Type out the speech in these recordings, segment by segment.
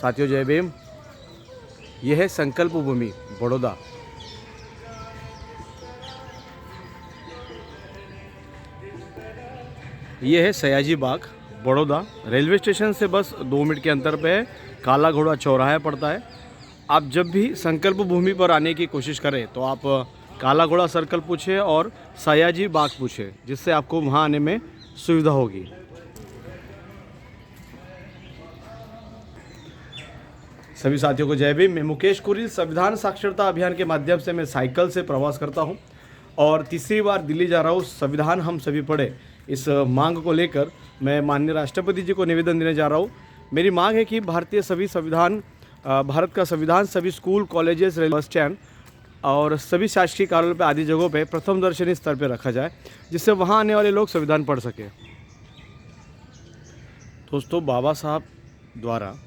साथियों जय भीम। यह है संकल्प भूमि बड़ौदा। यह है सयाजी बाग बड़ौदा। रेलवे स्टेशन से बस 2 मिनट के अंतर पे है। काला घोड़ा चौराहा पड़ता है। आप जब भी संकल्प भूमि पर आने की कोशिश करें तो आप काला घोड़ा सर्कल पूछे और सयाजी बाग पूछे, जिससे आपको वहाँ आने में सुविधा होगी। सभी साथियों को जय भीम। मैं मुकेश कुरिल। संविधान साक्षरता अभियान के माध्यम से मैं साइकिल से प्रवास करता हूं और तीसरी बार दिल्ली जा रहा हूं। संविधान हम सभी पढ़े, इस मांग को लेकर मैं माननीय राष्ट्रपति जी को निवेदन देने जा रहा हूं। मेरी मांग है कि भारत का संविधान सभी school, colleges, railway, bus stand और सभी शासकीय कार्यालय पर आदि जगहों पर प्रथम दर्शनी स्तर पर रखा जाए, जिससे वहाँ आने वाले लोग संविधान पढ़ सकें। दोस्तों, बाबा साहब द्वारा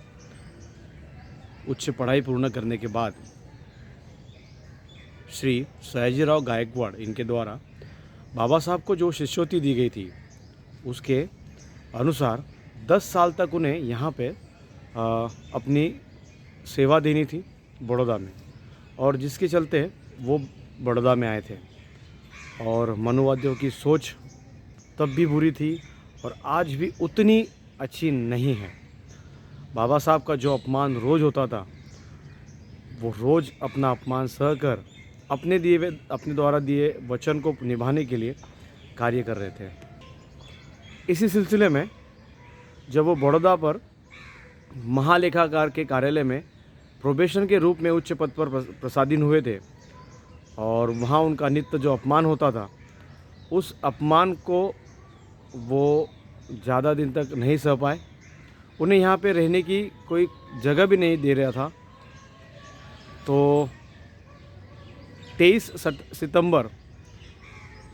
उच्च पढ़ाई पूर्ण करने के बाद श्री सयाजीराव गायकवाड़ इनके द्वारा बाबा साहब को जो शिष्यवृत्ति दी गई थी, उसके अनुसार 10 साल तक उन्हें यहाँ पे अपनी सेवा देनी थी बड़ौदा में, और जिसके चलते वो बड़ौदा में आए थे। और मनुवादियों की सोच तब भी बुरी थी और आज भी उतनी अच्छी नहीं है। बाबा साहब का जो अपमान रोज़ होता था, वो रोज़ अपना अपमान सहकर अपने द्वारा दिए वचन को निभाने के लिए कार्य कर रहे थे। इसी सिलसिले में जब वो बड़ौदा पर महालेखाकार के कार्यालय में प्रोबेशन के रूप में उच्च पद पर प्रसादीन हुए थे और वहाँ उनका नित्य जो अपमान होता था, उस अपमान को वो ज़्यादा दिन तक नहीं सह पाए। उन्हें यहाँ पे रहने की कोई जगह भी नहीं दे रहा था। तो 23 सितंबर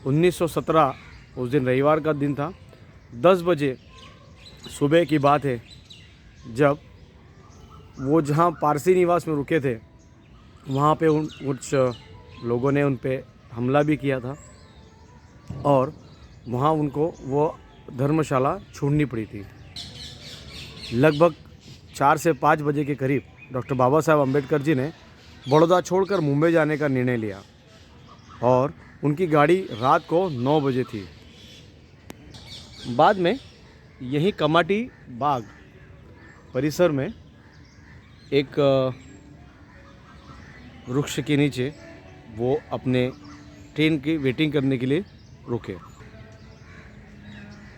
1917 उस दिन रविवार का दिन था। 10 बजे सुबह की बात है, जब वो जहाँ पारसी निवास में रुके थे, वहाँ पे कुछ लोगों ने उन पे हमला भी किया था और वहाँ उनको वो धर्मशाला छोड़नी पड़ी थी। लगभग 4 से 5 बजे के करीब डॉक्टर बाबा साहब अम्बेडकर जी ने बड़ौदा छोड़कर मुंबई जाने का निर्णय लिया और उनकी गाड़ी रात को 9 बजे थी। बाद में यहीं कमाटी बाग परिसर में एक वृक्ष के नीचे वो अपने ट्रेन की वेटिंग करने के लिए रुके।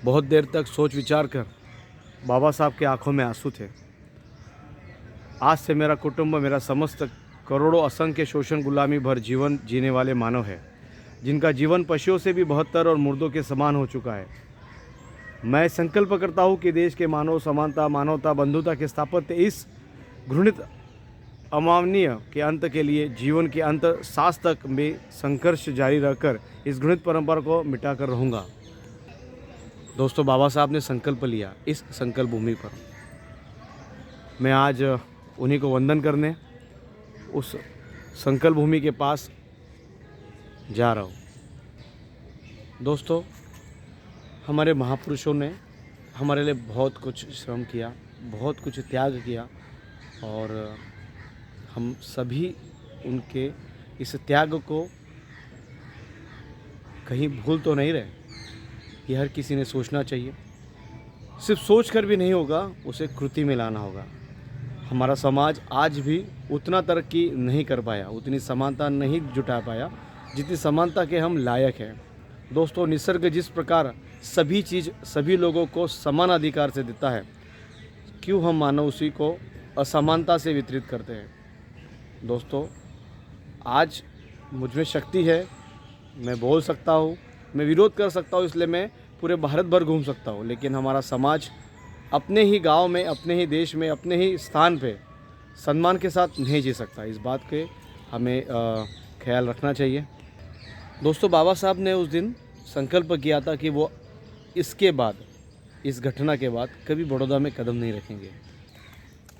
बहुत देर तक सोच विचार कर बाबा साहब के आंखों में आंसू थे। आज से मेरा कुटुंब, मेरा समस्त करोड़ों असंख्य शोषण गुलामी भर जीवन जीने वाले मानव है, जिनका जीवन पशुओं से भी 72 और मुर्दों के समान हो चुका है। मैं संकल्प करता हूँ कि देश के मानव समानता, मानवता, बंधुता के स्थापत्य इस घृणित अमानवीय के अंत के लिए जीवन के अंत सांस तक में संघर्ष जारी रखकर इस घृणित परंपरा को मिटाकर रहूँगा। दोस्तों, बाबा साहब ने संकल्प लिया। इस संकल्प भूमि पर मैं आज उन्हीं को वंदन करने उस संकल्प भूमि के पास जा रहा हूँ। दोस्तों, हमारे महापुरुषों ने हमारे लिए बहुत कुछ श्रम किया, बहुत कुछ त्याग किया और हम सभी उनके इस त्याग को कहीं भूल तो नहीं रहे। ये हर किसी ने सोचना चाहिए। सिर्फ सोच कर भी नहीं होगा, उसे कृति में लाना होगा। हमारा समाज आज भी उतना तरक्की नहीं कर पाया, उतनी समानता नहीं जुटा पाया जितनी समानता के हम लायक हैं। दोस्तों, निसर्ग जिस प्रकार सभी चीज़ सभी लोगों को समान अधिकार से देता है, क्यों हम मानव उसी को असमानता से वितरित करते हैं। दोस्तों, आज मुझ में शक्ति है, मैं बोल सकता हूँ, मैं विरोध कर सकता हूँ, इसलिए मैं पूरे भारत भर घूम सकता हूँ, लेकिन हमारा समाज अपने ही गांव में, अपने ही देश में, अपने ही स्थान पे सम्मान के साथ नहीं जी सकता। इस बात के हमें ख्याल रखना चाहिए। दोस्तों, बाबा साहब ने उस दिन संकल्प किया था कि वो इसके बाद, इस घटना के बाद कभी बड़ौदा में कदम नहीं रखेंगे।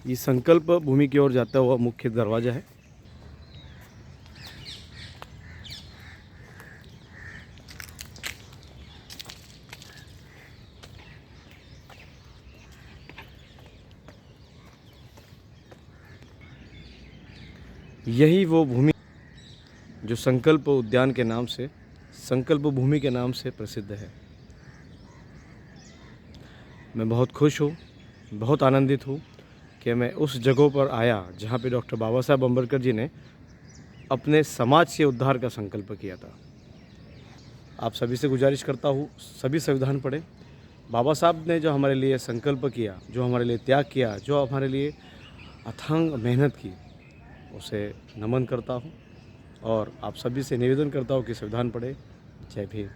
ये संकल्प भूमि की ओर जाता हुआ मुख्य दरवाज़ा है। यही वो भूमि जो संकल्प उद्यान के नाम से, संकल्प भूमि के नाम से प्रसिद्ध है। मैं बहुत खुश हूँ, बहुत आनंदित हूँ कि मैं उस जगह पर आया जहाँ पे डॉक्टर बाबा साहब अम्बेडकर जी ने अपने समाज के उद्धार का संकल्प किया था। आप सभी से गुजारिश करता हूँ, सभी संविधान पढ़ें। बाबा साहब ने जो हमारे लिए संकल्प किया, जो हमारे लिए त्याग किया, जो हमारे लिए अथांग मेहनत की, उसे नमन करता हूँ और आप सभी से निवेदन करता हूँ कि संविधान पढ़ें। जय भीम।